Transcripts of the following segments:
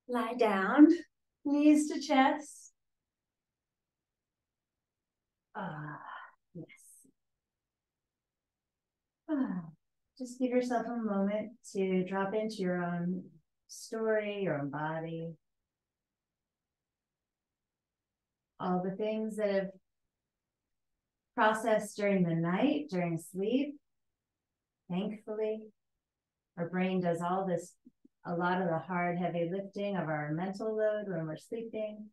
Lie down, knees to chest. Ah, yes. Ah, just give yourself a moment to drop into your own story, your own body, all the things that have processed during the night, during sleep. Thankfully, our brain does all this, a lot of the hard, heavy lifting of our mental load when we're sleeping.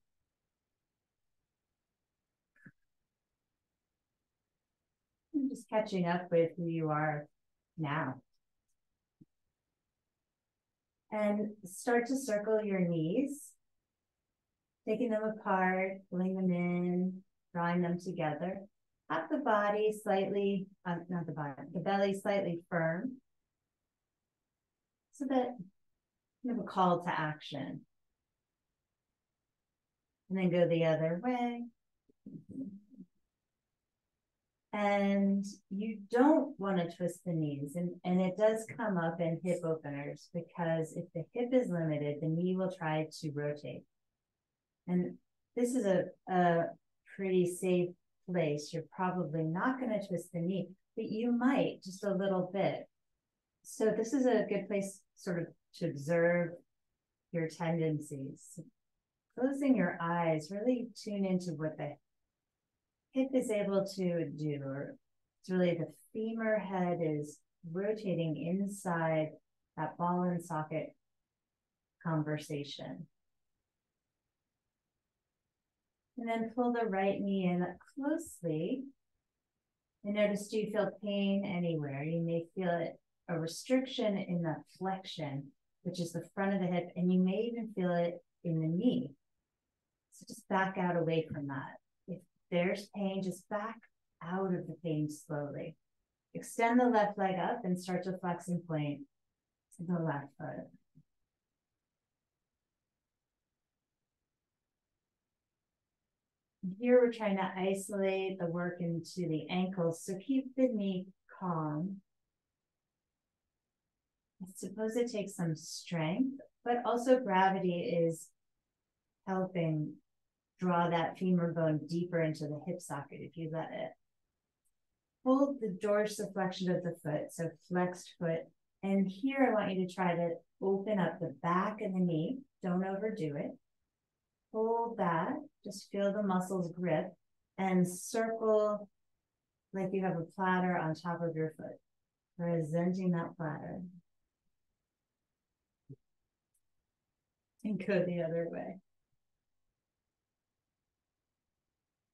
And just catching up with who you are now. And start to circle your knees, taking them apart, pulling them in, drawing them together. Have the body slightly, not the body, the belly slightly firm, so that you have a call to action. And then go the other way. And you don't want to twist the knees. And it does come up in hip openers, because if the hip is limited, the knee will try to rotate. And this is a pretty safe place. You're probably not going to twist the knee, but you might just a little bit. So this is a good place sort of to observe your tendencies. Closing your eyes, really tune into what the hip is able to do. Or it's really the femur head is rotating inside that ball and socket conversation. And then pull the right knee in closely. And notice, do you feel pain anywhere? You may feel it, a restriction in the flexion, which is the front of the hip, and you may even feel it in the knee. So just back out away from that. If there's pain, just back out of the pain slowly. Extend the left leg up and start to flex and point to the left foot. Here we're trying to isolate the work into the ankles, so keep the knee calm. I suppose it takes some strength, but also gravity is helping draw that femur bone deeper into the hip socket if you let it. Hold the dorsiflexion of the foot, so flexed foot. And here I want you to try to open up the back of the knee. Don't overdo it. Hold that, just feel the muscles grip, and circle like you have a platter on top of your foot, presenting that platter. And go the other way.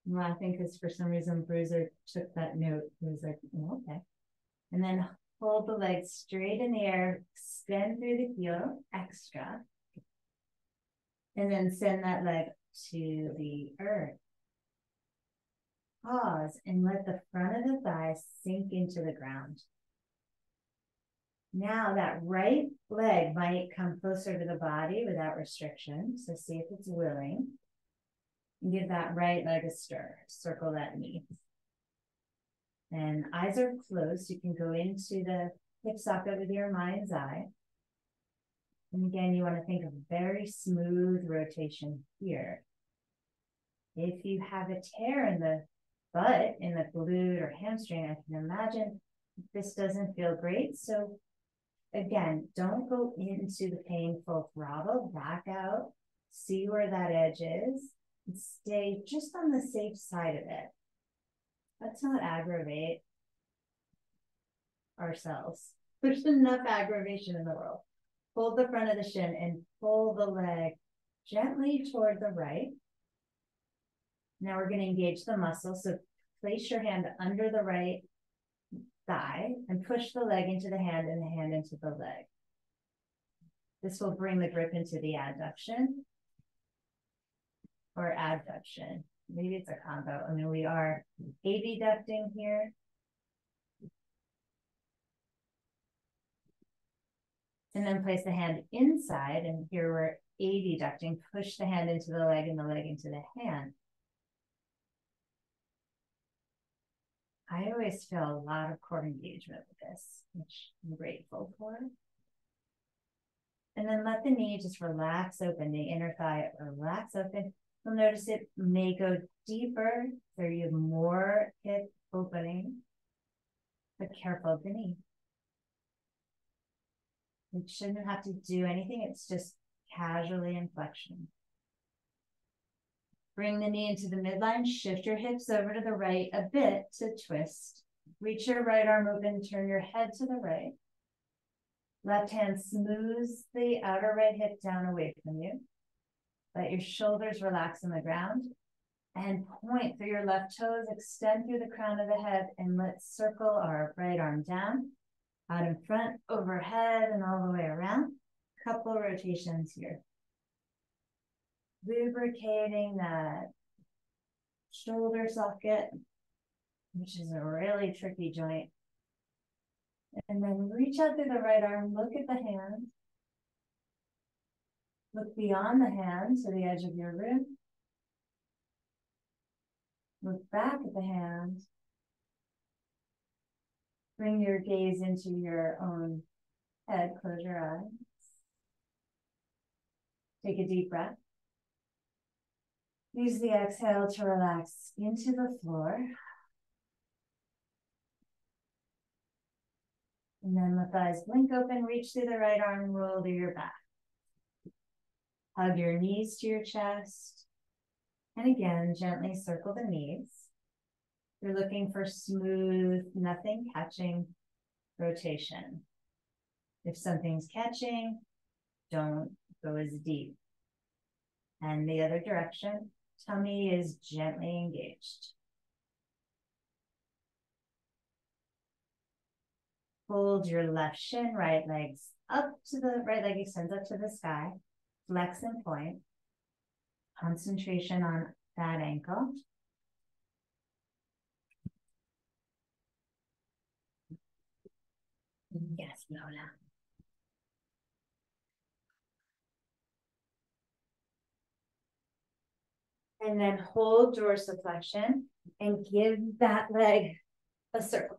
I'm laughing because for some reason Bruiser took that note. He was like, oh, okay. And then hold the legs straight in the air, extend through the heel, extra. And then send that leg to the earth. Pause and let the front of the thigh sink into the ground. Now that right leg might come closer to the body without restriction. So see if it's willing. And give that right leg a stir. Circle that knee. And eyes are closed. You can go into the hip socket with your mind's eye. And again, you want to think of very smooth rotation here. If you have a tear in the butt, in the glute or hamstring, I can imagine this doesn't feel great. So again, don't go into the painful throttle, back out, see where that edge is, and stay just on the safe side of it. Let's not aggravate ourselves. There's enough aggravation in the world. Hold the front of the shin and pull the leg gently toward the right. Now we're going to engage the muscle. So place your hand under the right thigh and push the leg into the hand and the hand into the leg. This will bring the grip into the adduction or adduction. Maybe it's a combo. I mean, we are abducting here. And then place the hand inside, and here we're adducting. Push the hand into the leg and the leg into the hand. I always feel a lot of core engagement with this, which I'm grateful for. And then let the knee just relax open, the inner thigh relax open. You'll notice it may go deeper, so you have more hip opening, but careful of the knee. You shouldn't have to do anything, it's just casually in flexion. Bring the knee into the midline, shift your hips over to the right a bit to twist. Reach your right arm open, turn your head to the right. Left hand smooths the outer right hip down away from you. Let your shoulders relax on the ground and point through your left toes, extend through the crown of the head, and let's circle our right arm down, out in front, overhead, and all the way around. Couple rotations here. Lubricating that shoulder socket, which is a really tricky joint. And then reach out through the right arm, look at the hand. Look beyond the hand to the edge of your rib. Look back at the hand. Bring your gaze into your own head, close your eyes. Take a deep breath. Use the exhale to relax into the floor. And then the thighs blink open, reach through the right arm, roll to your back. Hug your knees to your chest. And again, gently circle the knees. You're looking for smooth, nothing catching rotation. If something's catching, don't go as deep. And the other direction, tummy is gently engaged. Hold your left shin, right legs up to the right leg extends up to the sky. Flex and point. Concentration on that ankle. Yes, Lola. And then hold dorsiflexion and give that leg a circle.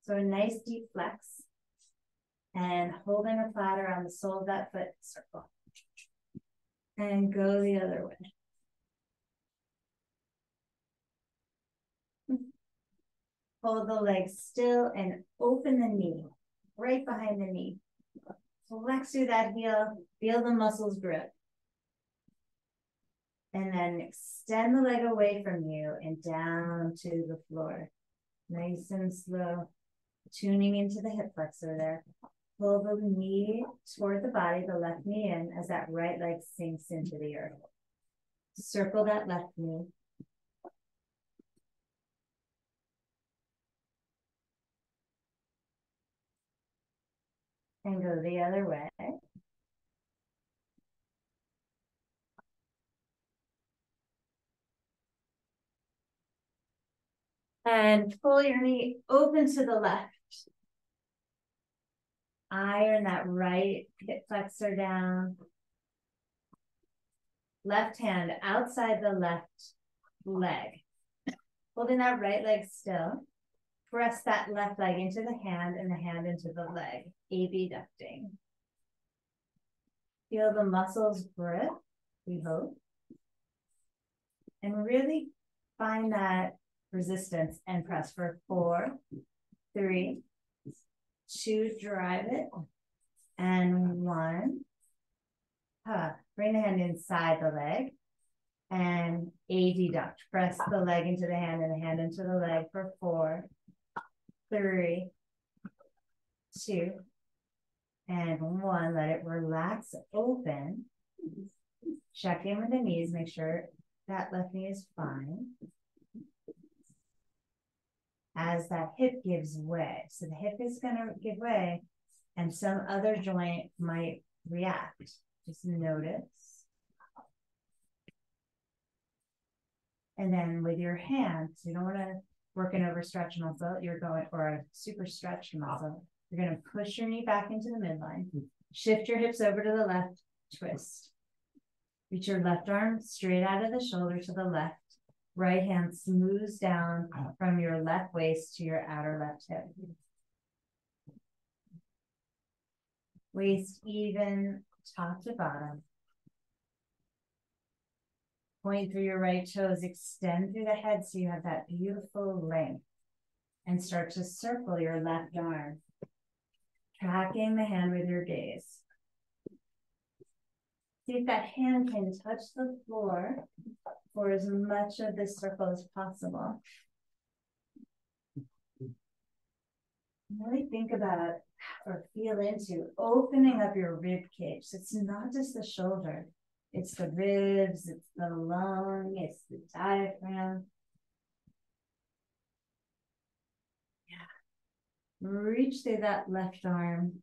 So a nice deep flex. And holding a platter on the sole of that foot, circle. And go the other way. Hold the leg still and open the knee, right behind the knee. Flex through that heel, feel the muscles grip. And then extend the leg away from you and down to the floor. Nice and slow, tuning into the hip flexor there. Pull the knee toward the body, the left knee in as that right leg sinks into the earth. Circle that left knee. And go the other way. And pull your knee open to the left. Iron that right hip flexor down. Left hand outside the left leg. Holding that right leg still. Press that left leg into the hand and the hand into the leg. Abducting. Feel the muscles grip, we hope. And really find that resistance and press for 4, 3, 2, drive it, and 1. Bring the hand inside the leg and adduct. Press the leg into the hand and the hand into the leg for 4, 3, 2, and 1. Let it relax, open. Check in with the knees, make sure that left knee is fine. As that hip gives way. So the hip is going to give way and some other joint might react. Just notice. And then with your hands, you don't want to work an overstretch muscle, or a super stretched muscle. You're going to push your knee back into the midline. Shift your hips over to the left, twist. Reach your left arm straight out of the shoulder to the left. Right hand smooths down from your left waist to your outer left hip. Waist even, top to bottom. Point through your right toes, extend through the head so you have that beautiful length. And start to circle your left arm, tracking the hand with your gaze. See if that hand can touch the floor for as much of this circle as possible. Really think about or feel into opening up your rib cage. So it's not just the shoulder, it's the ribs, it's the lung, it's the diaphragm. Yeah. Reach through that left arm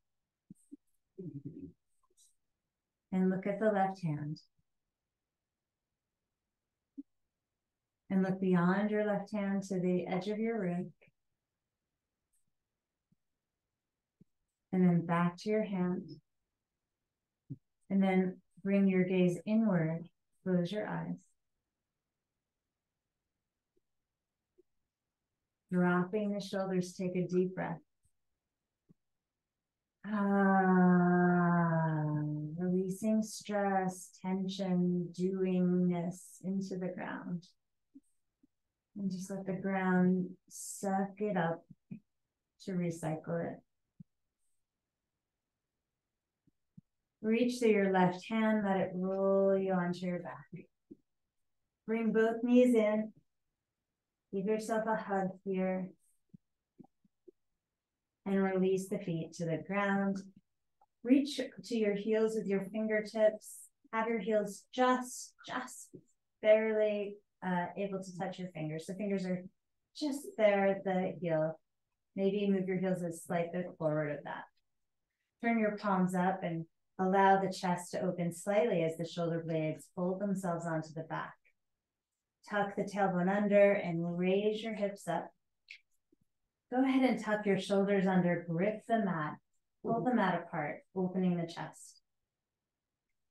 and look at the left hand. And look beyond your left hand to the edge of your rib. And then back to your hand. And then bring your gaze inward. Close your eyes. Dropping the shoulders, take a deep breath. Releasing stress, tension, doingness into the ground. And just let the ground suck it up to recycle it. Reach through your left hand, let it roll you onto your back. Bring both knees in. Give yourself a hug here. And release the feet to the ground. Reach to your heels with your fingertips. Have your heels just barely able to touch your fingers. The fingers are just there at the heel. Maybe move your heels a slight bit forward of that. Turn your palms up and allow the chest to open slightly as the shoulder blades fold themselves onto the back. Tuck the tailbone under and raise your hips up. Go ahead and tuck your shoulders under, grip the mat, pull the mat apart, opening the chest.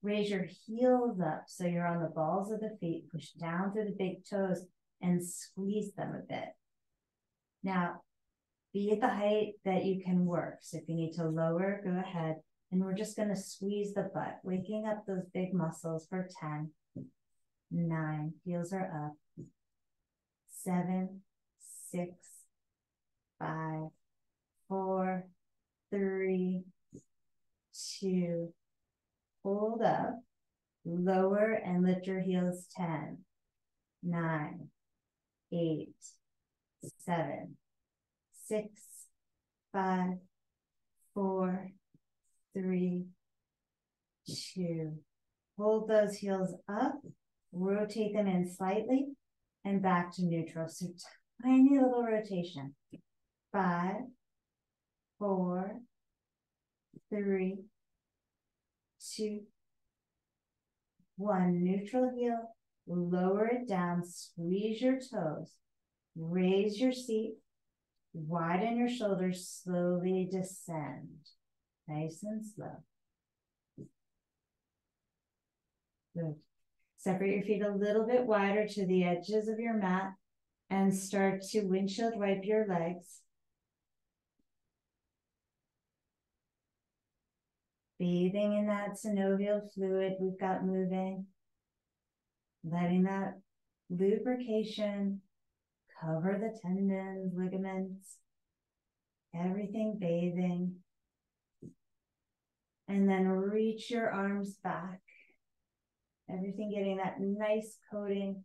Raise your heels up so you're on the balls of the feet, push down through the big toes and squeeze them a bit. Now, be at the height that you can work. So if you need to lower, go ahead. And we're just going to squeeze the butt, waking up those big muscles for 10, 9, heels are up, 7, 6, 5, 4, 3, 2, hold up, lower and lift your heels 10, 9, 8, 7, 6, 5, 4, 3, 2. Hold those heels up, rotate them in slightly, and back to neutral. So tiny little rotation. 5, 4, 3, 2, 1. Neutral heel, lower it down, squeeze your toes, raise your seat, widen your shoulders, slowly descend. Nice and slow. Good. Separate your feet a little bit wider to the edges of your mat and start to windshield wipe your legs. Bathing in that synovial fluid we've got moving. Letting that lubrication cover the tendons, ligaments, everything bathing. And then reach your arms back. Everything getting that nice coating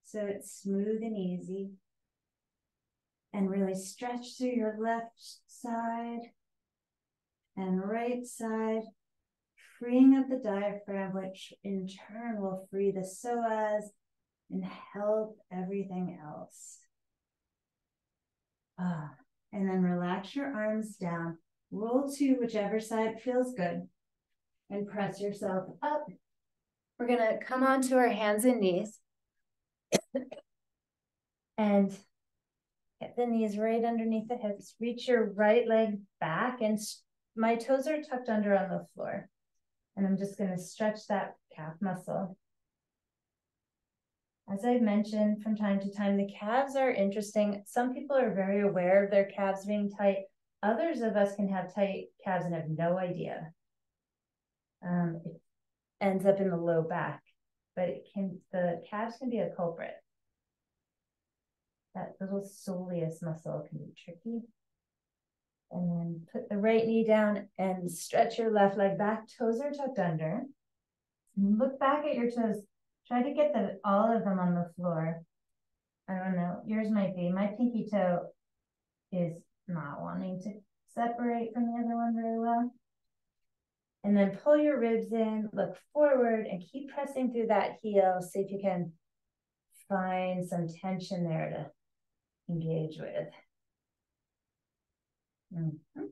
so it's smooth and easy. And really stretch through your left side and right side, freeing up the diaphragm, which in turn will free the psoas and help everything else. And then relax your arms down. Roll to whichever side feels good and press yourself up. We're going to come onto our hands and knees and get the knees right underneath the hips. Reach your right leg back and my toes are tucked under on the floor. And I'm just going to stretch that calf muscle. As I've mentioned from time to time, the calves are interesting. Some people are very aware of their calves being tight. Others of us can have tight calves and have no idea. It ends up in the low back, but the calves can be a culprit. That little soleus muscle can be tricky. And then put the right knee down and stretch your left leg back. Toes are tucked under. Look back at your toes. Try to get all of them on the floor. I don't know. Yours might be. My pinky toe is not wanting to separate from the other one very well. And then pull your ribs in, look forward, and keep pressing through that heel. See if you can find some tension there to engage with. Mm-hmm.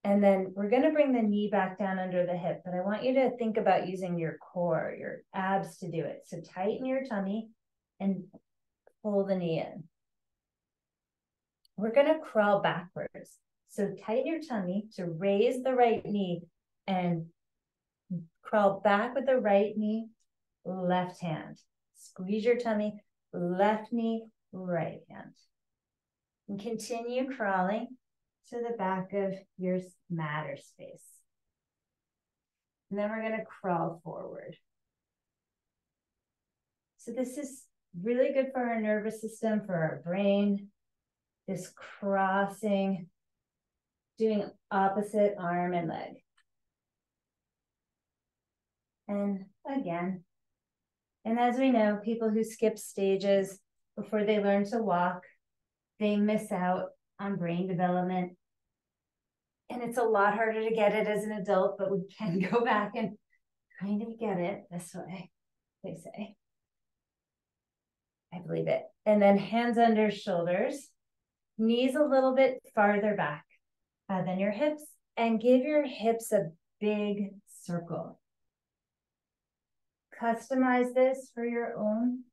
And then we're going to bring the knee back down under the hip, but I want you to think about using your core, your abs to do it. So tighten your tummy and pull the knee in. We're going to crawl backwards. So tighten your tummy to raise the right knee and crawl back with the right knee, left hand. Squeeze your tummy, left knee, right hand. And continue crawling to the back of your mat or space. And then we're going to crawl forward. So this is really good for our nervous system, for our brain. This crossing, doing opposite arm and leg. And again. And as we know, people who skip stages before they learn to walk, they miss out on brain development. And it's a lot harder to get it as an adult, but we can go back and kind of get it this way, they say. I believe it. And then hands under shoulders, knees a little bit farther back than your hips, and give your hips a big circle. Customize this for your own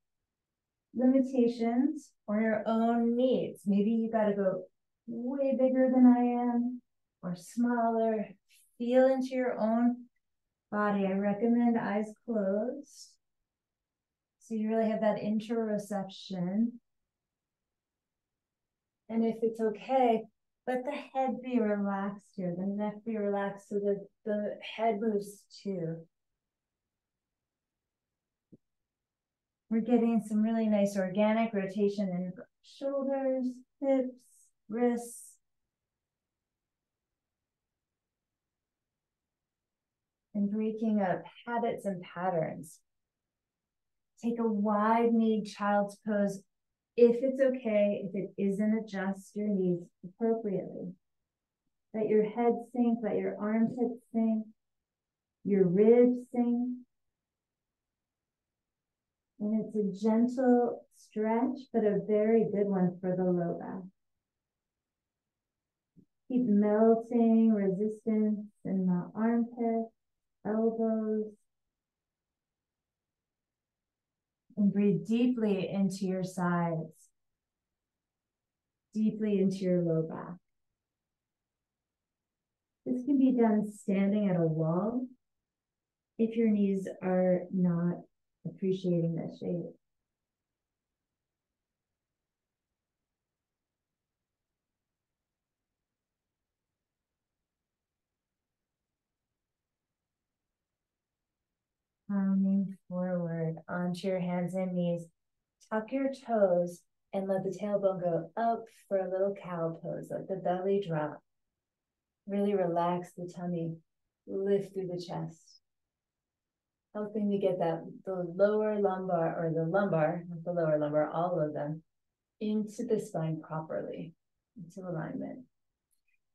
limitations or your own needs. Maybe you got to go way bigger than I am or smaller. Feel into your own body. I recommend eyes closed. So you really have that interoception. And if it's okay, let the head be relaxed here, the neck be relaxed so that the head moves too. We're getting some really nice organic rotation in shoulders, hips, wrists. And breaking up habits and patterns. Take a wide-kneed child's pose. If it's okay, if it isn't, adjust your knees appropriately. Let your head sink, let your armpits sink, your ribs sink. And it's a gentle stretch, but a very good one for the low back. Keep melting resistance in the armpits, elbows. And breathe deeply into your sides, deeply into your low back. This can be done standing at a wall if your knees are not appreciating that shape. Coming forward onto your hands and knees. Tuck your toes and let the tailbone go up for a little cow pose. Let the belly drop. Really relax the tummy. Lift through the chest. Helping to get the lower lumbar, or the lumbar, not the lower lumbar, all of them, into the spine properly, into alignment.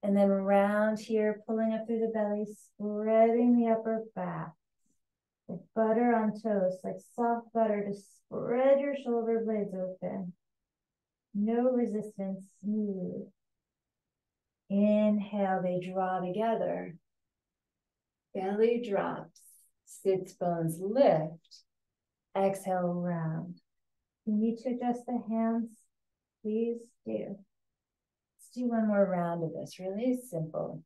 And then round here, pulling up through the belly, spreading the upper back. Like butter on toast, like soft butter, to spread your shoulder blades open. No resistance, smooth. Inhale, they draw together. Belly drops, sits bones lift. Exhale, round. You need to adjust the hands, please do. Let's do one more round of this, really simple.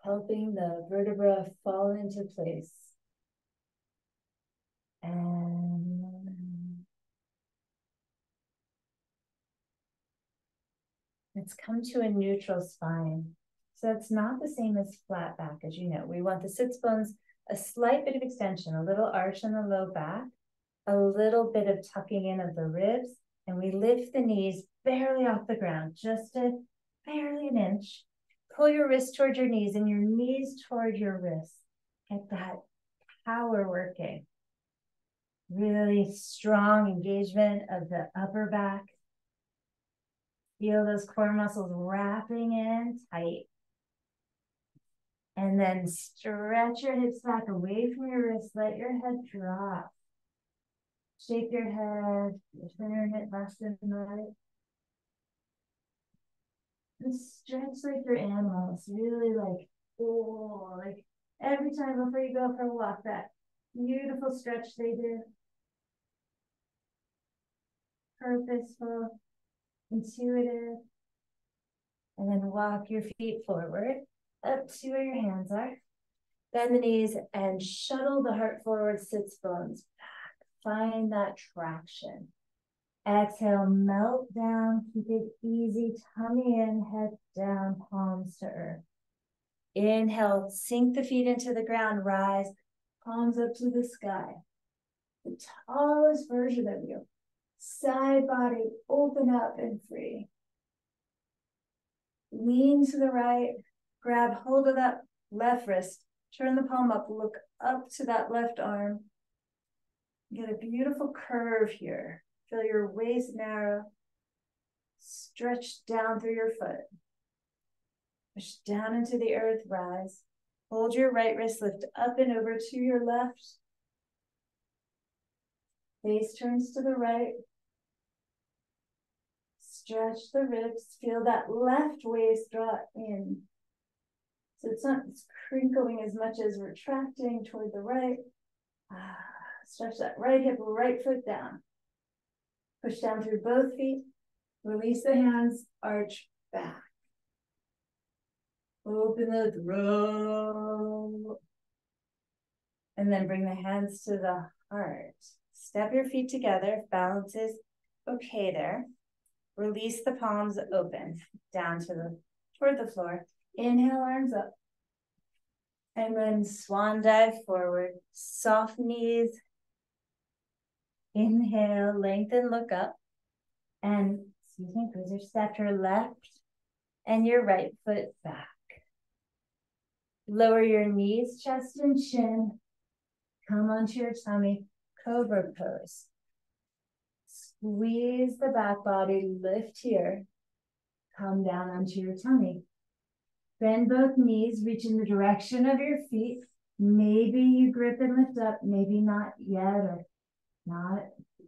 Helping the vertebra fall into place. And let's come to a neutral spine. So that's not the same as flat back, as you know. We want the sits bones, a slight bit of extension, a little arch in the low back, a little bit of tucking in of the ribs, and we lift the knees barely off the ground, just barely an inch. Pull your wrists toward your knees and your knees toward your wrists. Get that power working. Really strong engagement of the upper back. Feel those core muscles wrapping in tight. And then stretch your hips back away from your wrists. Let your head drop. Shake your head. Turn it left and right. And stretch like your animals. Really like, oh, like every time before you go for a walk, that beautiful stretch they do. Purposeful, intuitive. And then walk your feet forward, up to where your hands are. Bend the knees and shuttle the heart forward, sits bones back. Find that traction. Exhale, melt down, keep it easy. Tummy in, head down, palms to earth. Inhale, sink the feet into the ground, rise, palms up to the sky. The tallest version of you. Side body, open up and free. Lean to the right, grab hold of that left wrist, turn the palm up, look up to that left arm. Get a beautiful curve here. Feel your waist narrow. Stretch down through your foot. Push down into the earth, rise. Hold your right wrist, lift up and over to your left. Face turns to the right. Stretch the ribs. Feel that left waist draw in. So it's not crinkling as much as retracting toward the right. Stretch that right hip, right foot down. Push down through both feet. Release the hands, arch back. Open the throat. And then bring the hands to the heart. Step your feet together. Balance is okay there. Release the palms open down to toward the floor. Inhale, arms up. And then swan dive forward. Soft knees. Inhale, lengthen, look up. And, cruiser, step your left and your right foot back. Lower your knees, chest and chin. Come onto your tummy, cobra pose. Squeeze the back body, lift here. Come down onto your tummy. Bend both knees, reach in the direction of your feet. Maybe you grip and lift up, maybe not yet, or not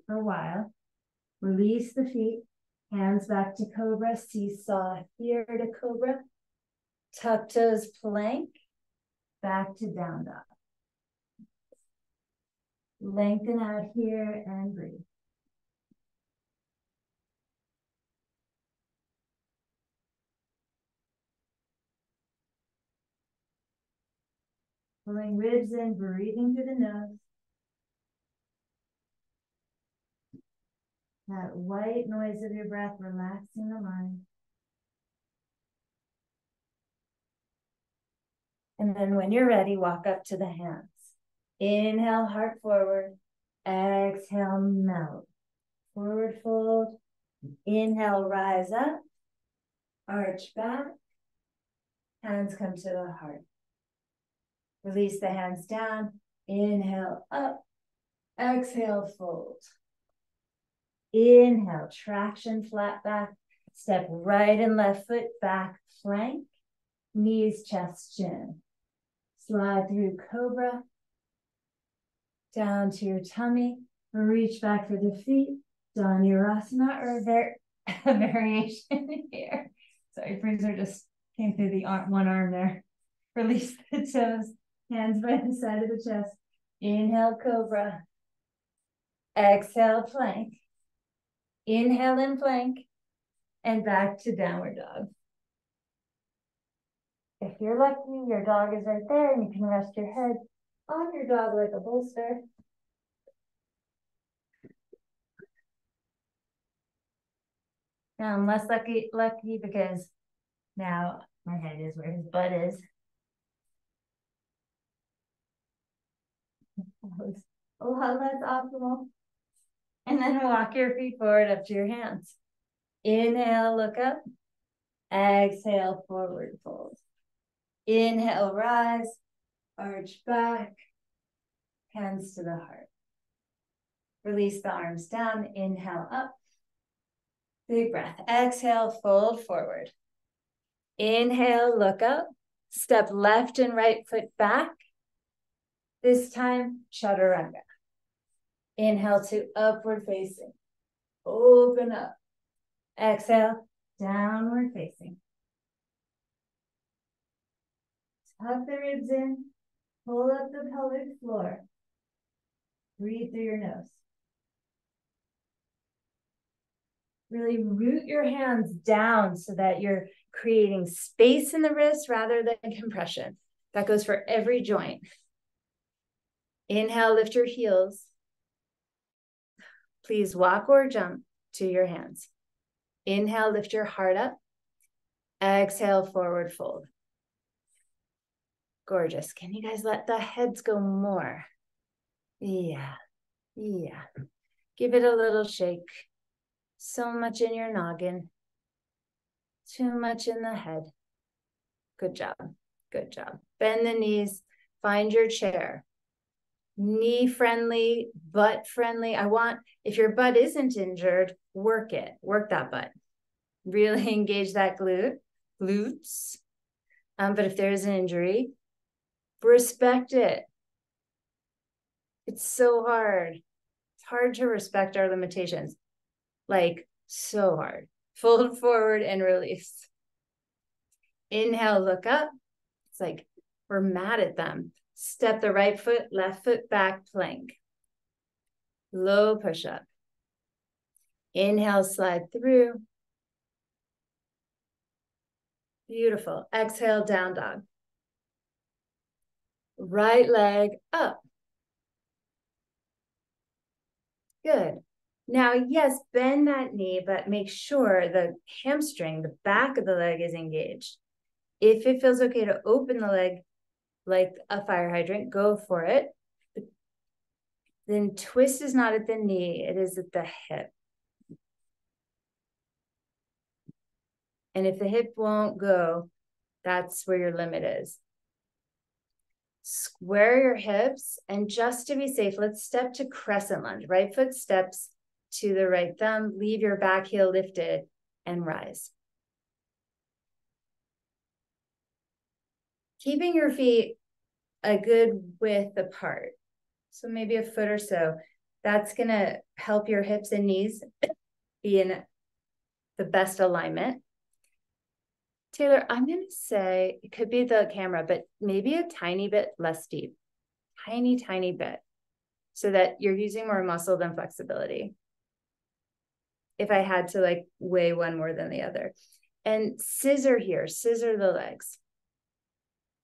for a while. Release the feet, hands back to cobra, seesaw here to cobra. Tuck toes, plank, back to down dog. Lengthen out here and breathe. Pulling ribs in, breathing through the nose. That white noise of your breath, relaxing the mind. And then when you're ready, walk up to the hands. Inhale, heart forward. Exhale, melt. Forward fold. Inhale, rise up. Arch back. Hands come to the heart. Release the hands down. Inhale, up. Exhale, fold. Inhale, traction, flat back. Step right and left foot back, plank. Knees, chest, chin. Slide through cobra. Down to your tummy. Reach back for the feet. Dhanurasana or a variation here. Sorry, Fraser just came through the one arm there. Release the toes. Hands by the side of the chest. Inhale, cobra. Exhale, plank. Inhale and plank. And back to downward dog. If you're lucky, your dog is right there and you can rest your head on your dog like a bolster. Now I'm less lucky because now My head is where his butt is. That was a lot less optimal. And then walk your feet forward up to your hands. Inhale, look up. Exhale, forward fold. Inhale, rise. Arch back. Hands to the heart. Release the arms down. Inhale, up. Big breath. Exhale, fold forward. Inhale, look up. Step left and right foot back. This time, chaturanga. Inhale to upward facing. Open up. Exhale, downward facing. Tuck the ribs in. Pull up the pelvic floor. Breathe through your nose. Really root your hands down so that you're creating space in the wrist rather than compression. That goes for every joint. Inhale, lift your heels. Please walk or jump to your hands. Inhale, lift your heart up. Exhale, forward fold. Gorgeous. Can you guys let the heads go more? Yeah. Give it a little shake. So much in your noggin. Too much in the head. Good job. Bend the knees. Find your chair. Knee friendly, butt friendly. If your butt isn't injured, work it. Work that butt. Really engage that glutes. But if there is an injury, respect it. It's so hard. It's hard to respect our limitations. Like, so hard. Fold forward and release. Inhale, look up. It's like we're mad at them. Step the right foot, left foot back, plank. Low push-up. Inhale, slide through. Beautiful. Exhale, down dog. Right leg up. Good. Now, yes, bend that knee, but make sure the hamstring, the back of the leg is engaged. If it feels okay to open the leg like a fire hydrant, go for it. But then twist is not at the knee, it is at the hip. And if the hip won't go, that's where your limit is. Square your hips, and just to be safe, let's step to crescent lunge. Right foot steps to the right thumb, leave your back heel lifted, and rise. Keeping your feet a good width apart, so maybe a foot or so. That's gonna help your hips and knees be in the best alignment. Taylor, I'm gonna say, it could be the camera, but maybe a tiny bit less deep. Tiny bit, so that you're using more muscle than flexibility. If I had to like weigh one more than the other. And scissor here, scissor the legs.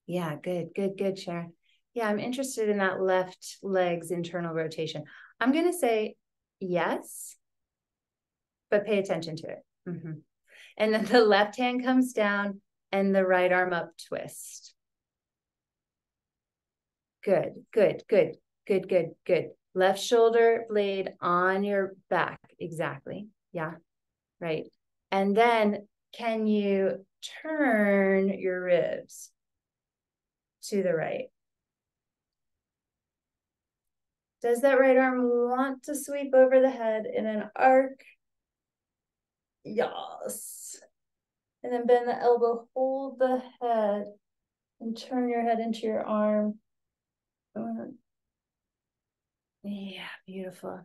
Yeah, good, Sharon. Yeah, I'm interested in that left leg's internal rotation. I'm gonna say yes, but pay attention to it. And then the left hand comes down and the right arm up, twist. Good. Left shoulder blade on your back. Exactly. Yeah, right. And then can you turn your ribs to the right? Does that right arm want to sweep over the head in an arc? Yes. And then bend the elbow, hold the head, and turn your head into your arm. Yeah, beautiful.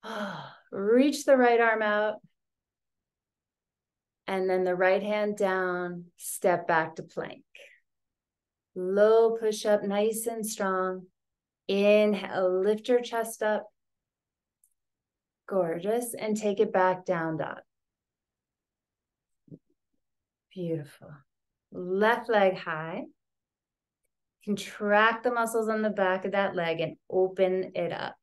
Oh, reach the right arm out. And then the right hand down, step back to plank. Low push up, nice and strong. Inhale, lift your chest up. Gorgeous. And take it back, down dog. Beautiful. Left leg high. Contract the muscles on the back of that leg and open it up.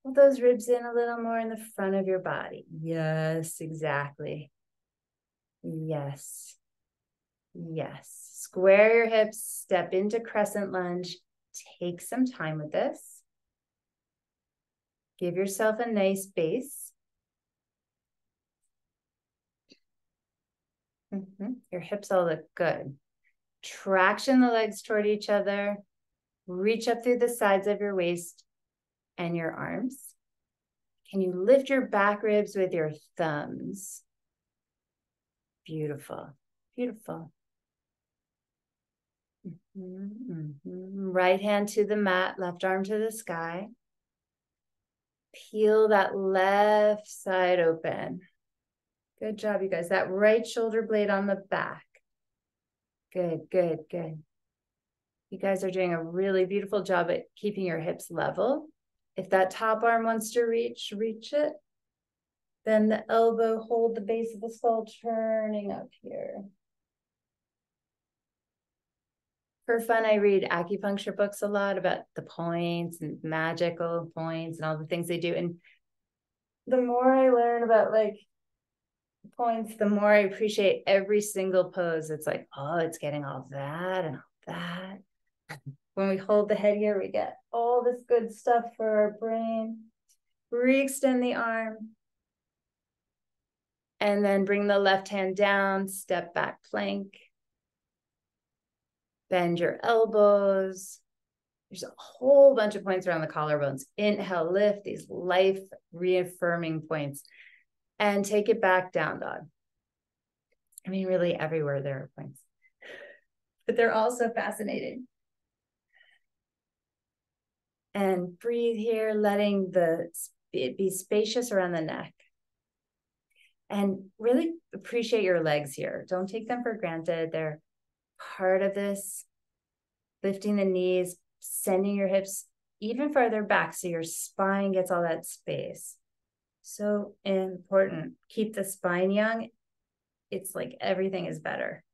Pull those ribs in a little more in the front of your body. Yes, exactly. Yes. Yes. Square your hips, step into crescent lunge. Take some time with this. Give yourself a nice base. Your hips all look good. Traction the legs toward each other. Reach up through the sides of your waist and your arms. Can you lift your back ribs with your thumbs? Beautiful. Beautiful. Right hand to the mat, left arm to the sky. Peel that left side open. Good job, you guys. That right shoulder blade on the back. Good, good, good. You guys are doing a really beautiful job at keeping your hips level. If that top arm wants to reach, reach it. Then the elbow, hold the base of the skull, turning up here. For fun, I read acupuncture books a lot about the points and magical points and all the things they do. And the more I learn about like points, the more I appreciate every single pose. It's like, oh, it's getting all that and all that. When we hold the head here, we get all this good stuff for our brain. Re-extend the arm. And then bring the left hand down, step back plank. Bend your elbows. There's a whole bunch of points around the collarbones. Inhale, lift these life reaffirming points. And take it back, down dog. I mean, really everywhere there are points. But they're also fascinating. And breathe here, letting it be spacious around the neck. And really appreciate your legs here. Don't take them for granted. They're part of this. Lifting the knees, sending your hips even farther back so your spine gets all that space. So important. Keep the spine young. It's like everything is better.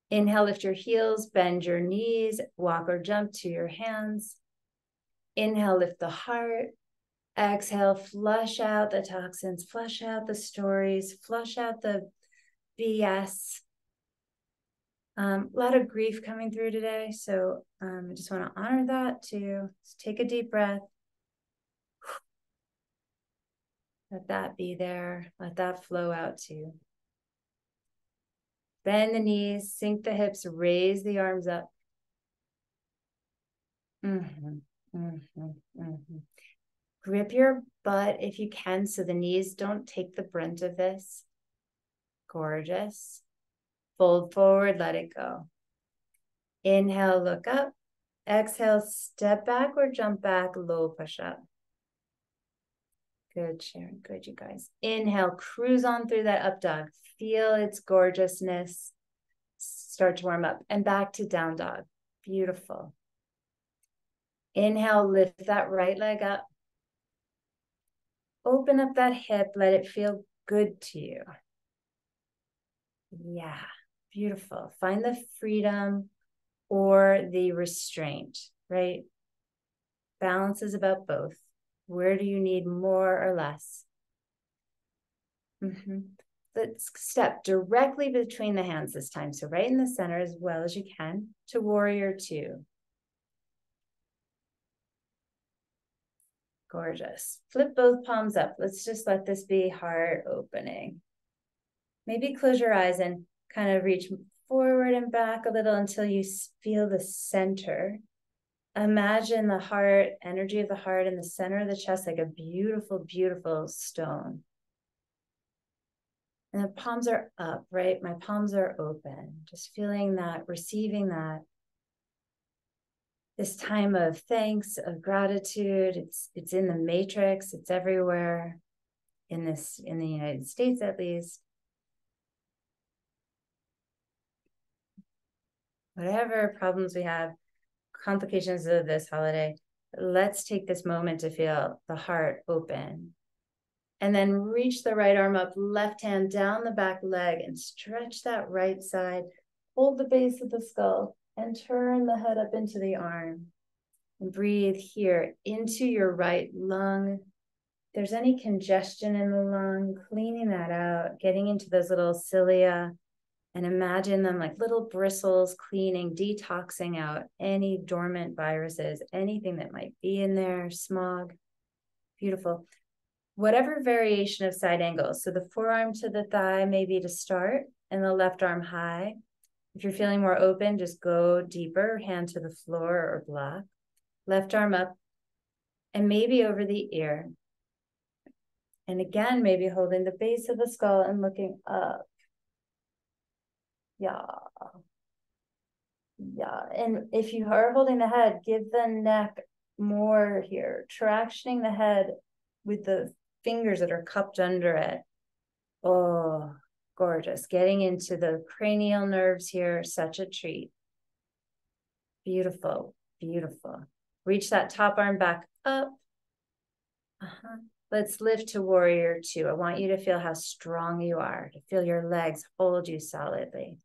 Inhale, lift your heels, bend your knees, walk or jump to your hands. Inhale, lift the heart. Exhale, flush out the toxins, flush out the stories, flush out the BS. A lot of grief coming through today. So I just want to honor that too. Just take a deep breath. Let that be there. Let that flow out too. Bend the knees, sink the hips, raise the arms up. Grip your butt if you can so the knees don't take the brunt of this. Gorgeous. Fold forward, let it go. Inhale, look up. Exhale, step back or jump back, low push up. Good, Sharon. Good, you guys. Inhale, cruise on through that up dog. Feel its gorgeousness. Start to warm up. And back to down dog. Beautiful. Inhale, lift that right leg up. Open up that hip. Let it feel good to you. Yeah, beautiful. Find the freedom or the restraint, right? Balance is about both. Where do you need more or less? Let's step directly between the hands this time. So right in the center as well as you can to warrior two. Gorgeous. Flip both palms up. Let's just let this be heart opening. Maybe close your eyes and kind of reach forward and back a little until you feel the center. Imagine the heart, energy of the heart in the center of the chest like a beautiful, beautiful stone. And the palms are up, right? My palms are open. Just feeling that, receiving that. This time of thanks, of gratitude. It's in the matrix. It's everywhere in the United States, at least. Whatever problems we have, complications of this holiday, let's take this moment to feel the heart open. And then reach the right arm up, left hand down the back leg and stretch that right side. Hold the base of the skull and turn the head up into the arm. And breathe here into your right lung. there's any congestion in the lung, cleaning that out, getting into those little cilia, and imagine them like little bristles, cleaning, detoxing out any dormant viruses, anything that might be in there, smog. Beautiful. Whatever variation of side angles. So the forearm to the thigh, maybe to start, and the left arm high. If you're feeling more open, just go deeper, hand to the floor or block. Left arm up, and maybe over the ear. And again, maybe holding the base of the skull and looking up. Yeah. Yeah. And if you are holding the head, give the neck more here, tractioning the head with the fingers that are cupped under it. Oh, gorgeous. Getting into the cranial nerves here, such a treat. Beautiful, beautiful. Reach that top arm back up. Let's lift to warrior two. I want you to feel how strong you are, to feel your legs hold you solidly.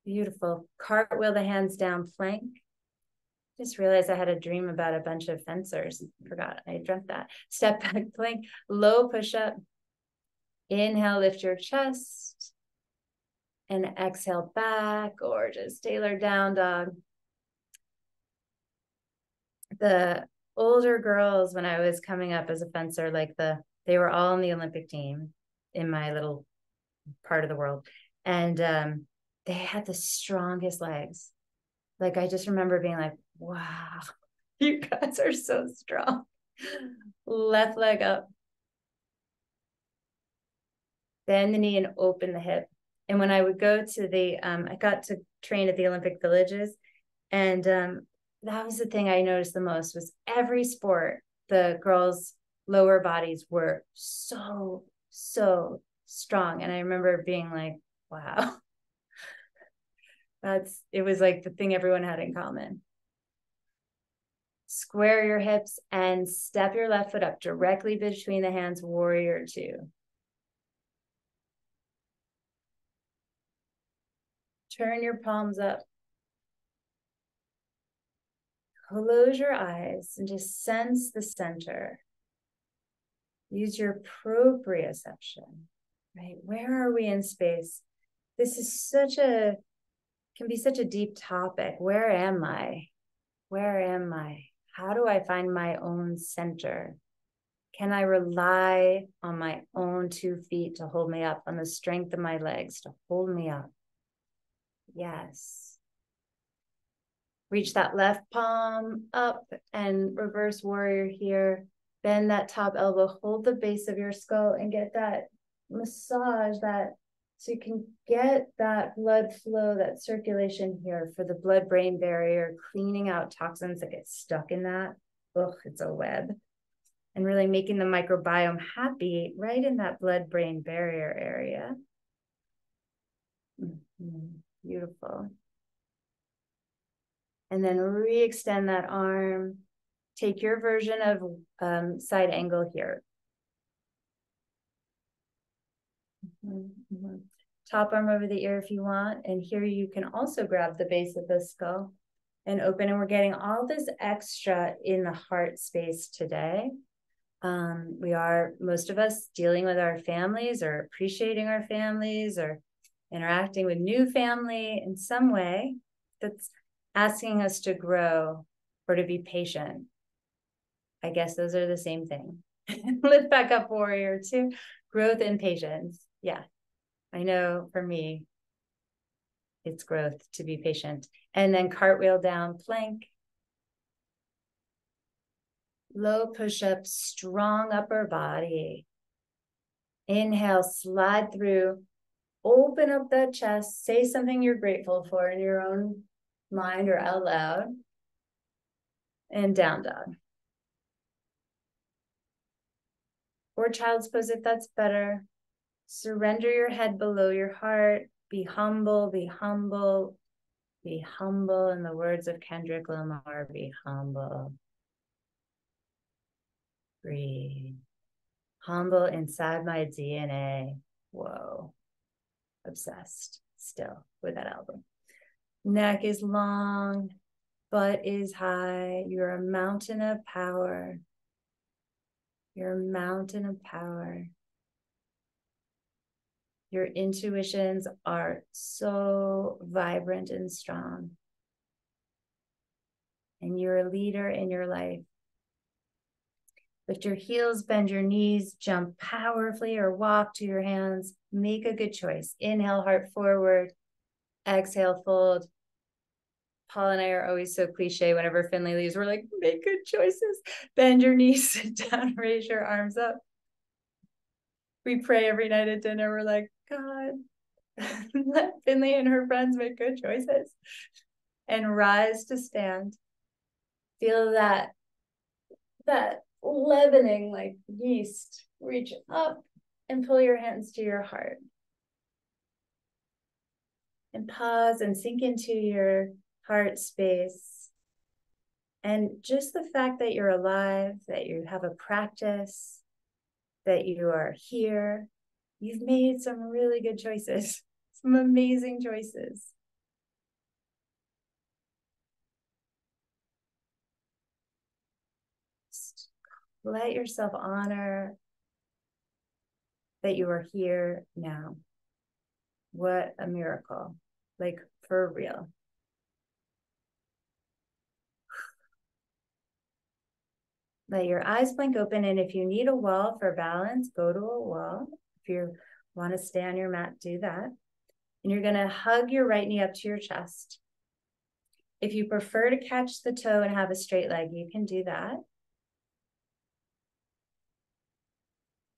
Beautiful. Cartwheel the hands down, plank. Just realized I had a dream about a bunch of fencers. Forgot I dreamt that. Step back, plank, low push up. Inhale, lift your chest. And exhale back, or just Taylor down dog. The older girls, when I was coming up as a fencer, they were all on the Olympic team in my little part of the world. And they had the strongest legs. Like, I just remember being like, wow, you guys are so strong. Left leg up. Bend the knee and open the hip. And when I would go to I got to train at the Olympic Villages. And that was the thing I noticed the most was every sport, the girls' lower bodies were so, so strong. And I remember being like, wow, it was like the thing everyone had in common. Square your hips and step your left foot up directly between the hands, warrior two. Turn your palms up. Close your eyes and just sense the center. Use your proprioception, right? Where are we in space? This is can be such a deep topic. Where am I? Where am I? How do I find my own center? Can I rely on my own 2 feet to hold me up, on the strength of my legs to hold me up? Yes. Reach that left palm up and reverse warrior here. Bend that top elbow, hold the base of your skull and get that massage, so you can get that blood flow, that circulation here for the blood-brain barrier, cleaning out toxins that get stuck in that. Ugh, it's a web. And really making the microbiome happy right in that blood-brain barrier area. Beautiful. And then re-extend that arm. Take your version of side angle here. Top arm over the ear if you want. And here you can also grab the base of the skull and open. And we're getting all this extra in the heart space today. We are, most of us, dealing with our families or appreciating our families or interacting with new family in some way that's asking us to grow or to be patient. I guess those are the same thing. Lift back up, warrior two. Growth and patience. Yeah, I know for me, it's growth to be patient. And then cartwheel down, plank. Low push-up, strong upper body. Inhale, slide through. Open up that chest. Say something you're grateful for in your own mind or out loud. And down dog. Or child's pose if that's better. Surrender your head below your heart. Be humble, be humble, be humble. In the words of Kendrick Lamar, be humble. Breathe. Humble inside my DNA. Whoa. Obsessed still with that album. Neck is long, butt is high. You're a mountain of power. Your mountain of power. Your intuitions are so vibrant and strong. And you're a leader in your life. Lift your heels, bend your knees, jump powerfully or walk to your hands. Make a good choice. Inhale, heart forward. Exhale, fold. Paul and I are always so cliche. Whenever Finley leaves, we're like, make good choices. Bend your knees, sit down, raise your arms up. We pray every night at dinner. We're like, God, let Finley and her friends make good choices. And rise to stand. Feel that leavening like yeast. Reach up and pull your hands to your heart. And pause and sink into your heart space. And just the fact that you're alive, that you have a practice, that you are here, you've made some really good choices, some amazing choices. Just let yourself honor that you are here now. What a miracle, like for real. Let your eyes blink open, and if you need a wall for balance, go to a wall. If you want to stay on your mat, do that. And you're going to hug your right knee up to your chest. If you prefer to catch the toe and have a straight leg, you can do that.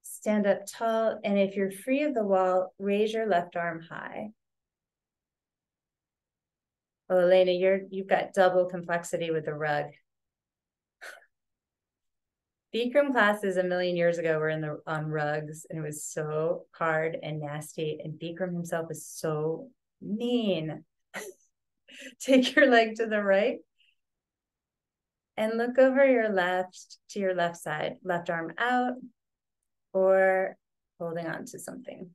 Stand up tall, and if you're free of the wall, raise your left arm high. Oh, Elena, you've got double complexity with the rug. Bikram classes a million years ago were on rugs, and it was so hard and nasty. And Bikram himself is so mean. Take your leg to the right and look over your left to your left side, left arm out or holding on to something.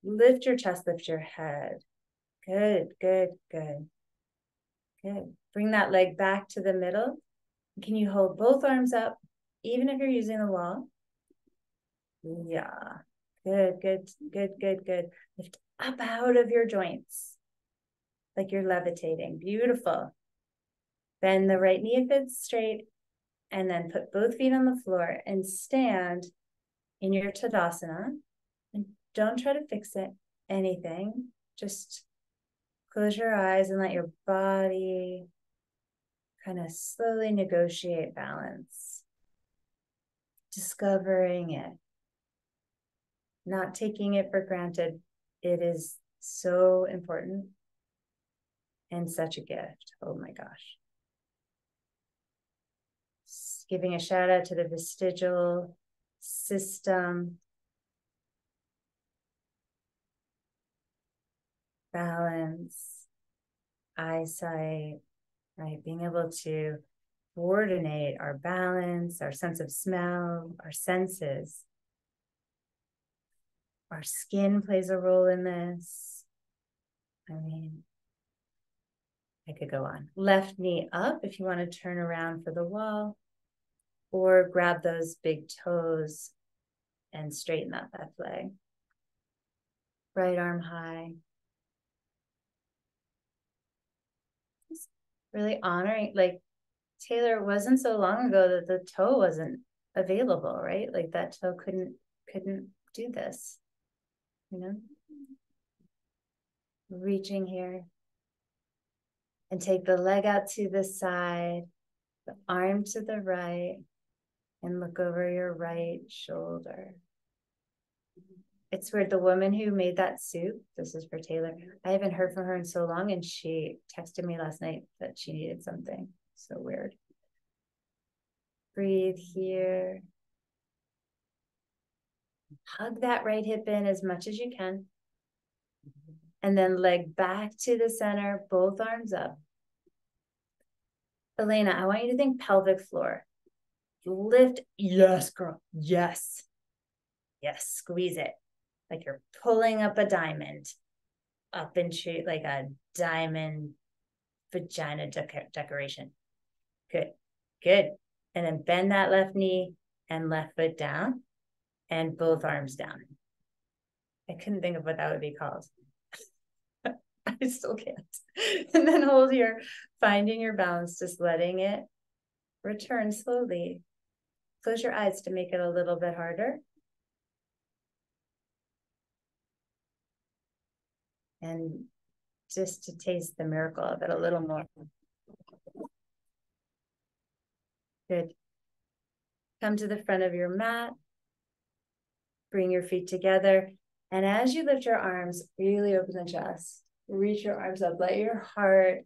Lift your chest, lift your head. Good, good, good. Good. Bring that leg back to the middle. Can you hold both arms up, even if you're using the wall? Yeah. Good, good, good, good, good. Lift up out of your joints, like you're levitating. Beautiful. Bend the right knee if it's straight, and then put both feet on the floor and stand in your Tadasana. And don't try to fix anything. Just close your eyes and let your body kind of slowly negotiate balance. Discovering it. Not taking it for granted. It is so important and such a gift. Oh my gosh. Just giving a shout out to the vestigial system. Balance, eyesight, right? Being able to coordinate our balance, our sense of smell, our senses. Our skin plays a role in this. I mean, I could go on. Left knee up if you want to turn around for the wall, or grab those big toes and straighten up that leg. Right arm high. Just really honoring, like Taylor, it wasn't so long ago that the toe wasn't available, right? Like that toe couldn't do this, you know? Reaching here. And take the leg out to the side, the arm to the right, and look over your right shoulder. It's weird. The woman who made that soup, this is for Taylor, I haven't heard from her in so long, and she texted me last night that she needed something. So weird. Breathe here. Hug that right hip in as much as you can. And then leg back to the center, both arms up. Elena, I want you to think pelvic floor. Lift. Yes, girl. Yes. Yes, squeeze it. Like you're pulling up a diamond up into like a diamond vagina decoration. Good, good. And then bend that left knee and left foot down and both arms down. I couldn't think of what that would be called. I still can't. And then hold here, finding your balance, just letting it return slowly. Close your eyes to make it a little bit harder. And just to taste the miracle of it a little more. Good. Come to the front of your mat. Bring your feet together. And as you lift your arms, really open the chest. Reach your arms up. Let your heart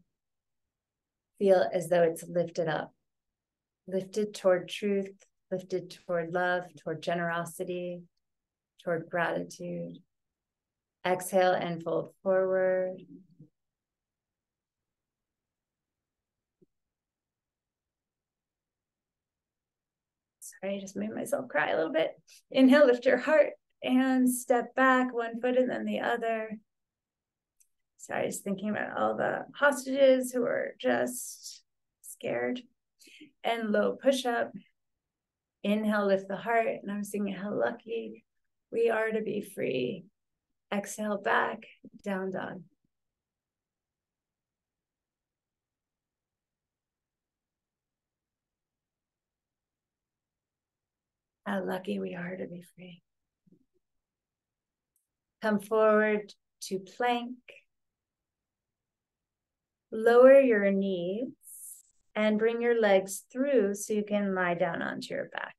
feel as though it's lifted up. Lifted toward truth, lifted toward love, toward generosity, toward gratitude. Exhale and fold forward. Sorry, I just made myself cry a little bit. Inhale, lift your heart and step back, one foot and then the other. Sorry, just thinking about all the hostages who are just scared. And low push up. Inhale, lift the heart. And I'm thinking how lucky we are to be free. Exhale back, down dog. How lucky we are to be free. Come forward to plank. Lower your knees and bring your legs through so you can lie down onto your back.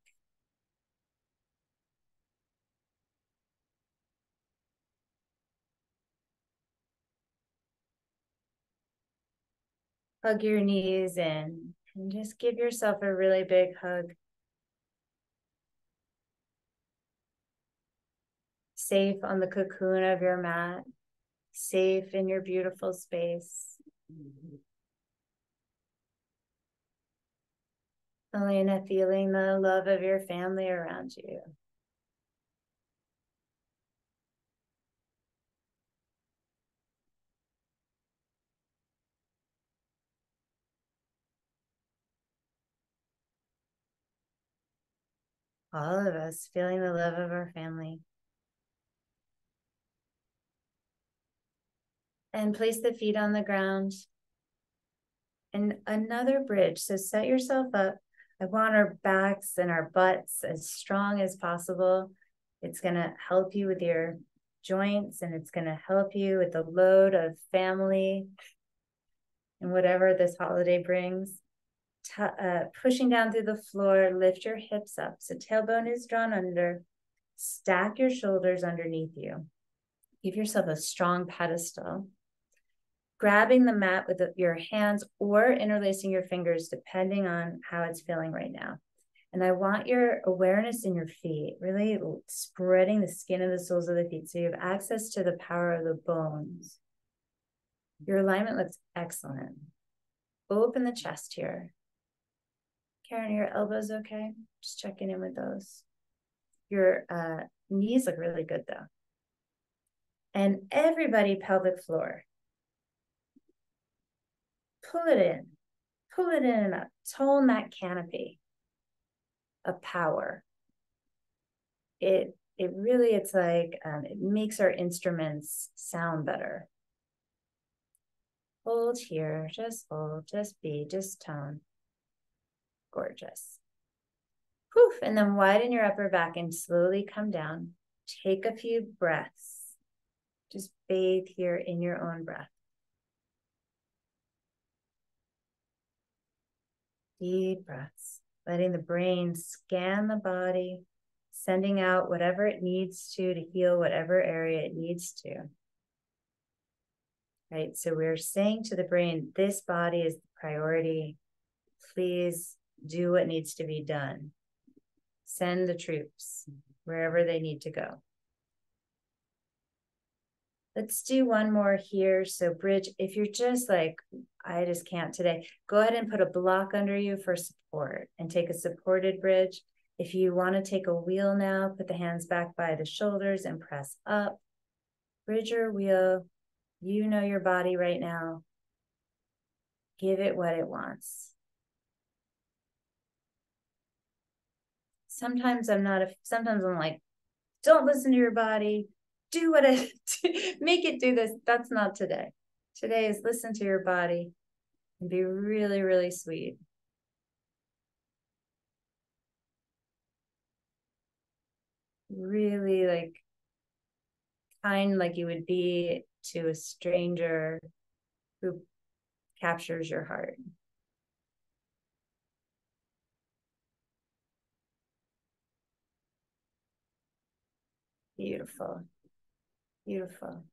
Hug your knees in and just give yourself a really big hug. Safe on the cocoon of your mat, safe in your beautiful space. Elena, feeling the love of your family around you. All of us feeling the love of our family. And place the feet on the ground. And another bridge. So set yourself up. I want our backs and our butts as strong as possible. It's going to help you with your joints, and it's going to help you with the load of family and whatever this holiday brings. Pushing down through the floor, lift your hips up. So tailbone is drawn under. Stack your shoulders underneath you. Give yourself a strong pedestal. Grabbing the mat with your hands or interlacing your fingers, depending on how it's feeling right now. And I want your awareness in your feet, really spreading the skin of the soles of the feet so you have access to the power of the bones. Your alignment looks excellent. Open the chest here. Karen, are your elbows okay? Just checking in with those. Your knees look really good though. And everybody, pelvic floor. Pull it in and up. Tone that canopy of power. It really, it's like, it makes our instruments sound better. Hold here, just hold, just be, just tone. Gorgeous. Poof, and then widen your upper back and slowly come down. Take a few breaths. Just bathe here in your own breath. Deep breaths, letting the brain scan the body, sending out whatever it needs to heal whatever area it needs to. Right, so we're saying to the brain, this body is the priority. Please do what needs to be done. Send the troops wherever they need to go. Let's do one more here. So bridge, if you're just like, I just can't today, go ahead and put a block under you for support and take a supported bridge. If you want to take a wheel now, put the hands back by the shoulders and press up. Bridge or wheel, you know your body right now. Give it what it wants. sometimes I'm like, don't listen to your body, do what I make it do this. That's not today. Today is listen to your body and be really, really sweet. Really like kind, like you would be to a stranger who captures your heart. Beautiful. Beautiful.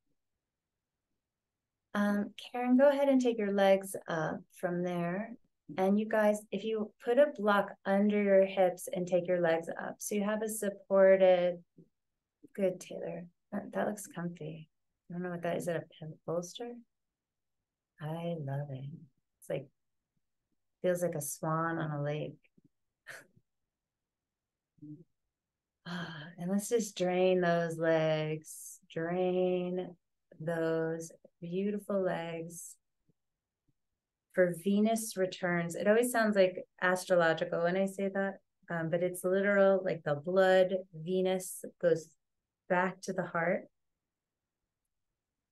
Karen, go ahead and take your legs up from there. And you guys, if you put a block under your hips and take your legs up, so you have a supported, good, Taylor. That looks comfy. I don't know what that is. Is it a bolster? I love it. It's like, feels like a swan on a lake. And let's just drain those legs. Drain those beautiful legs. For Venus returns, it always sounds like astrological when I say that, but it's literal, like the blood, Venus goes back to the heart.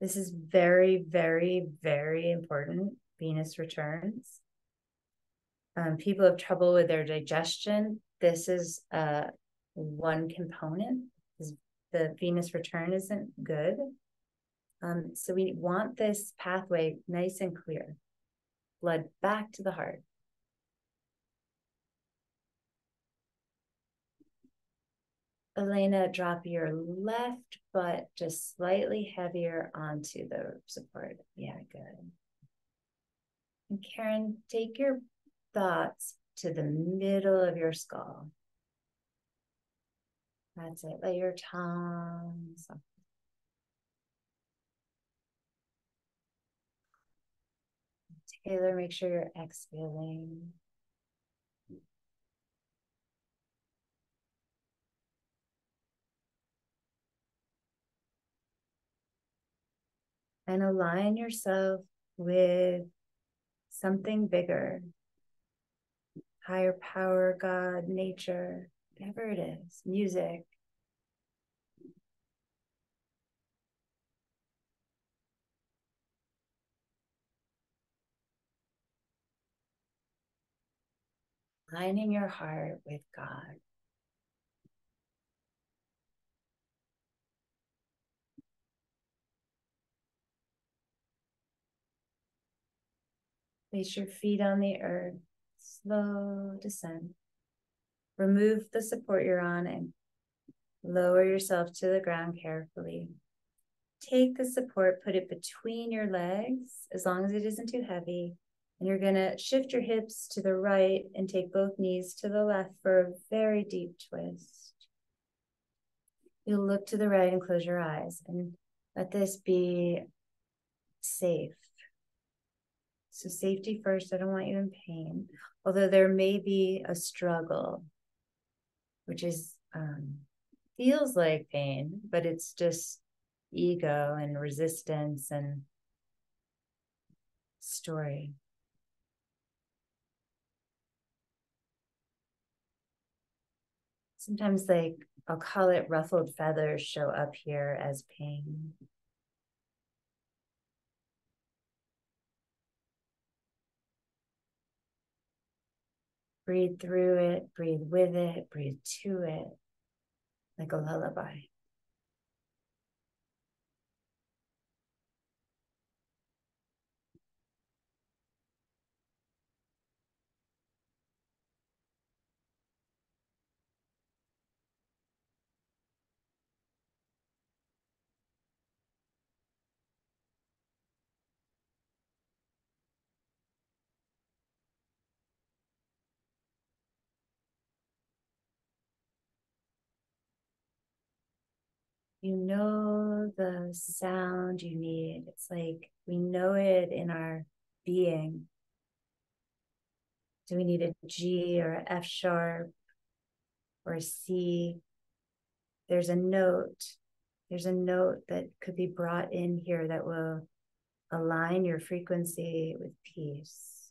This is very, very, very important. Venus returns. People have trouble with their digestion. This is one component. The Venus return isn't good. So we want this pathway nice and clear. Blood back to the heart. Elena, drop your left butt just slightly heavier onto the support. Yeah, good. And Karen, take your thoughts to the middle of your skull. That's it. Let your tongue soften. Taylor, make sure you're exhaling. And align yourself with something bigger, higher power, God, nature, whatever it is, music. Aligning your heart with God. Place your feet on the earth, slow descent. Remove the support you're on and lower yourself to the ground carefully. Take the support, put it between your legs, as long as it isn't too heavy. And you're gonna shift your hips to the right and take both knees to the left for a very deep twist. You'll look to the right and close your eyes and let this be safe. So safety first, I don't want you in pain. Although there may be a struggle, which is feels like pain, but it's just ego and resistance and story. Sometimes like I'll call it ruffled feathers show up here as pain. Breathe through it, breathe with it, breathe to it, like a lullaby. You know the sound you need. It's like we know it in our being. Do we need a G or a F sharp or a C? There's a note. There's a note that could be brought in here that will align your frequency with peace.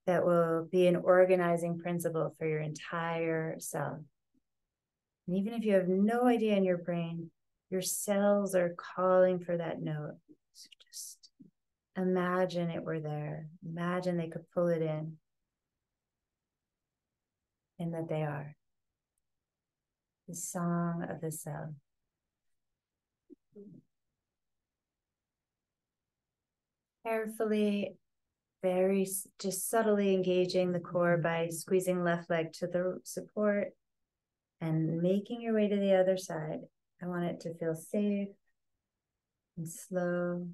that will be an organizing principle for your entire self. And even if you have no idea in your brain, your cells are calling for that note. So just imagine it were there. Imagine they could pull it in, and that they are. The song of the cell. Carefully, very just subtly engaging the core by squeezing left leg to the support and making your way to the other side. I want it to feel safe and slow,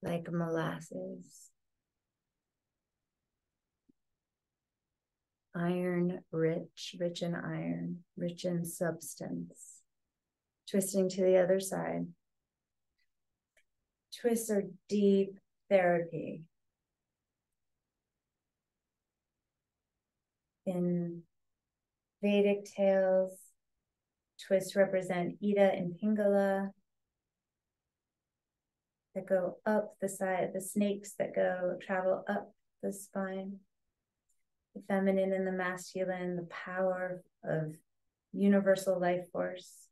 like molasses. Iron rich, rich in iron, rich in substance. Twisting to the other side. Twists are deep therapy. In Vedic tales, twists represent Ida and Pingala that go up the side, the snakes that travel up the spine, the feminine and the masculine, the power of universal life force.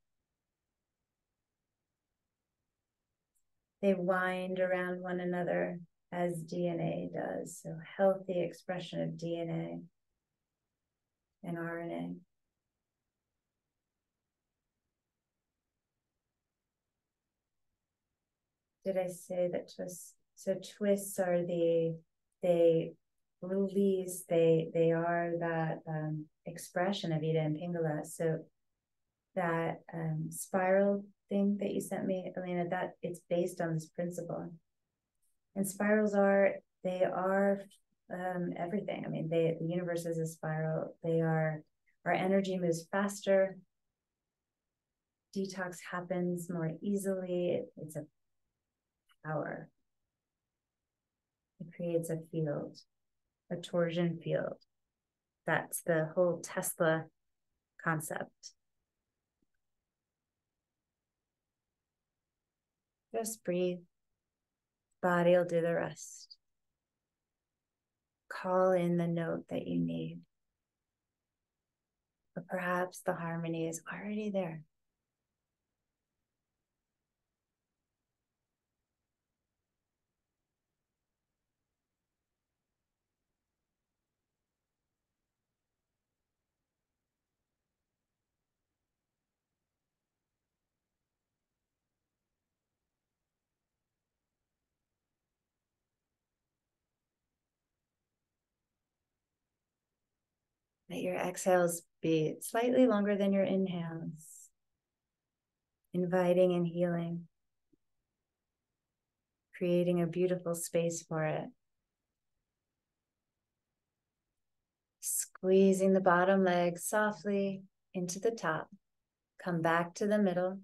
They wind around one another as DNA does, so healthy expression of DNA and RNA. Did I say that twists? So twists are they release, they are that expression of Ida and Pingala. So that spiral thing that you sent me, Elena, that it's based on this principle. And spirals are everything. I mean, the universe is a spiral. Our energy moves faster. Detox happens more easily. It's a power. It creates a field, a torsion field. That's the whole Tesla concept. Just breathe. Body will do the rest. Call in the note that you need. But perhaps the harmony is already there. Let your exhales be slightly longer than your inhales, inviting and healing, creating a beautiful space for it. Squeezing the bottom leg softly into the top. Come back to the middle.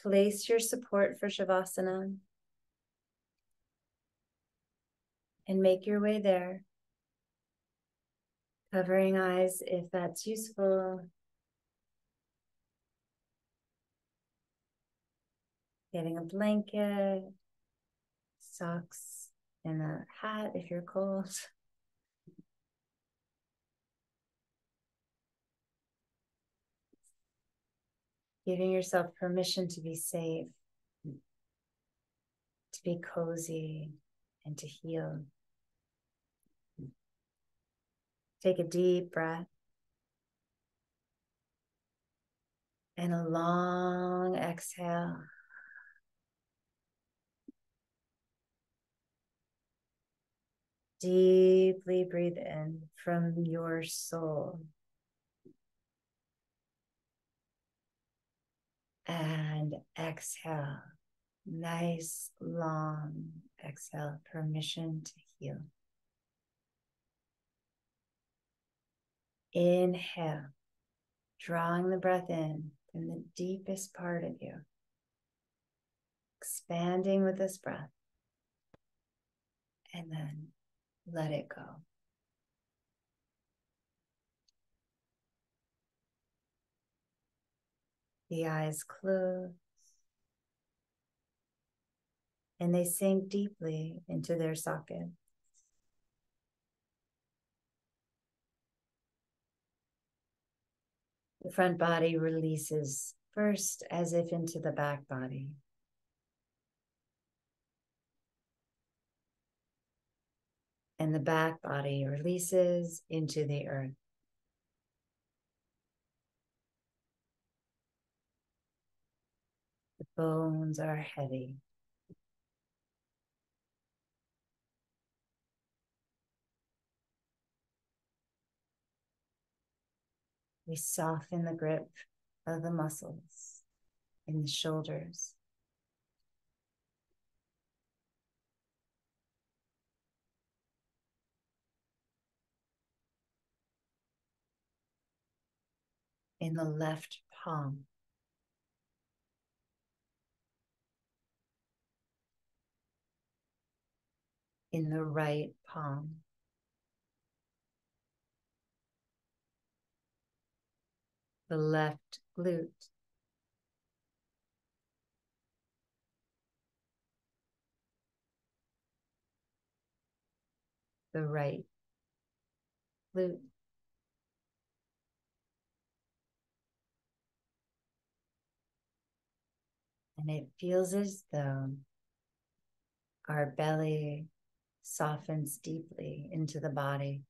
Place your support for Shavasana and make your way there. Covering eyes if that's useful. Getting a blanket, socks, and a hat if you're cold. Giving yourself permission to be safe, to be cozy, and to heal. Take a deep breath and a long exhale. Deeply breathe in from your soul. And exhale. Nice long exhale. Permission to heal. Inhale. Drawing the breath in from the deepest part of you. Expanding with this breath. And then let it go. The eyes close. And they sink deeply into their socket. The front body releases first as if into the back body. And the back body releases into the earth. The bones are heavy. We soften the grip of the muscles in the shoulders. In the left palm. In the right palm. The left glute. The right glute. And it feels as though our belly softens deeply into the body,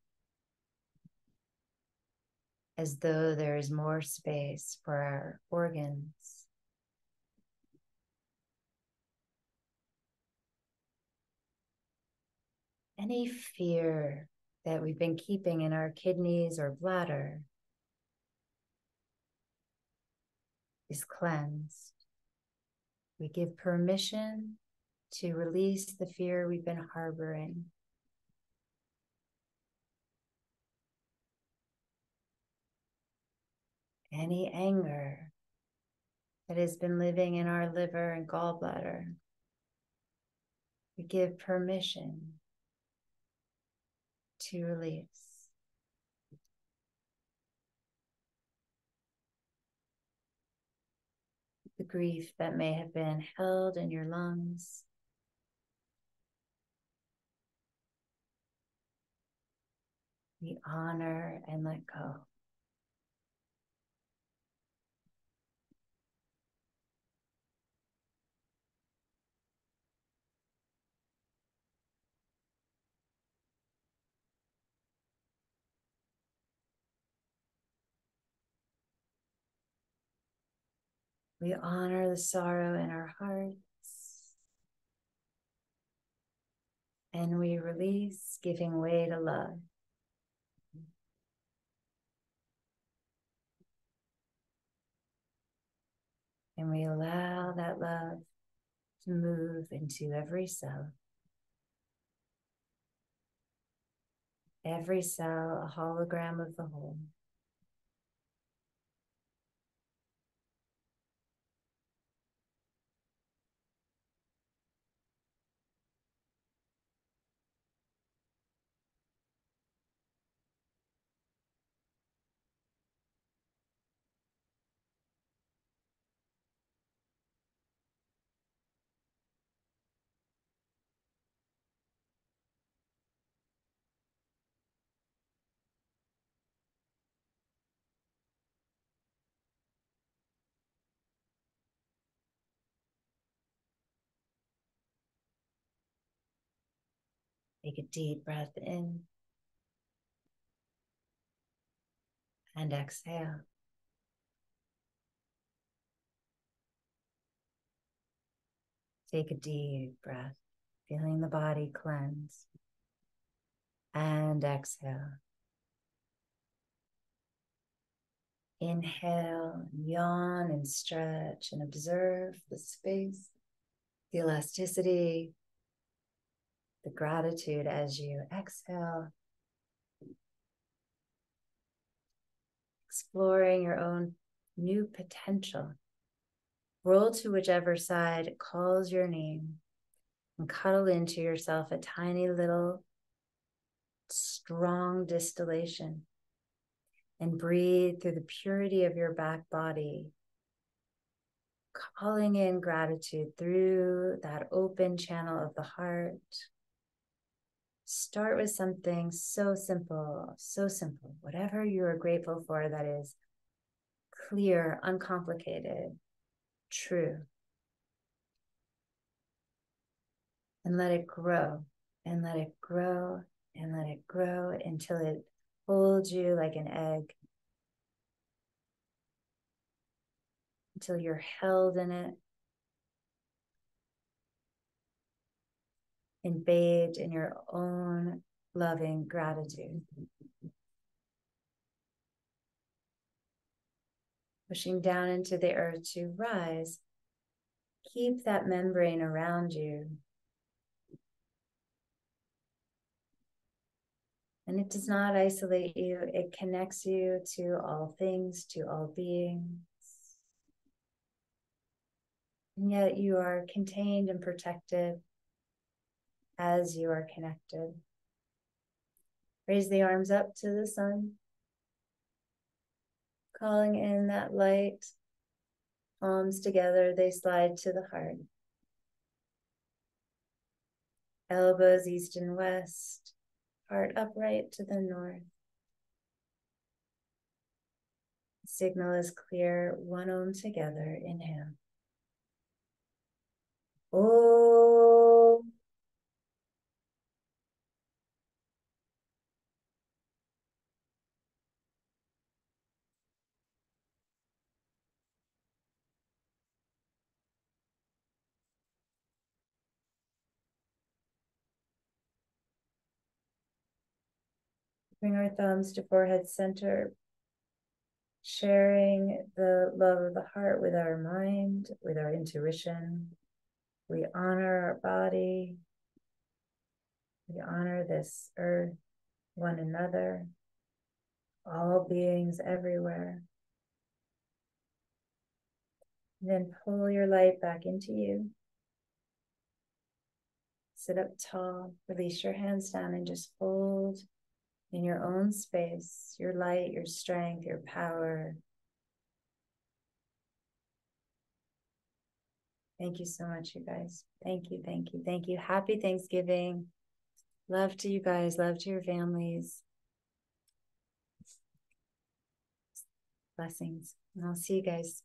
as though there is more space for our organs. Any fear that we've been keeping in our kidneys or bladder is cleansed. We give permission to release the fear we've been harboring. Any anger that has been living in our liver and gallbladder, we give permission to release. The grief that may have been held in your lungs. We honor and let go. We honor the sorrow in our hearts. And we release, giving way to love. And we allow that love to move into every cell. Every cell, a hologram of the whole. Take a deep breath in and exhale. Take a deep breath, feeling the body cleanse. And exhale. Inhale, yawn and stretch and observe the space, the elasticity, the gratitude as you exhale. Exploring your own new potential. Roll to whichever side calls your name and cuddle into yourself a tiny little strong distillation. And breathe through the purity of your back body, calling in gratitude through that open channel of the heart. Start with something so simple, whatever you are grateful for, that is clear, uncomplicated, true. And let it grow, and let it grow, and let it grow until it holds you like an egg, until you're held in it and bathed in your own loving gratitude. Pushing down into the earth to rise. Keep that membrane around you. And it does not isolate you. It connects you to all things, to all beings. And yet you are contained and protected as you are connected. Raise the arms up to the sun. Calling in that light. Palms together, they slide to the heart. Elbows east and west. Heart upright to the north. The signal is clear. One Om together. Inhale. Om. Bring our thumbs to forehead center, sharing the love of the heart with our mind, with our intuition. We honor our body. We honor this earth, one another, all beings everywhere. And then pull your light back into you. Sit up tall, release your hands down and just hold in your own space, your light, your strength, your power. Thank you so much, you guys. Thank you, thank you, thank you. Happy Thanksgiving. Love to you guys. Love to your families. Blessings. And I'll see you guys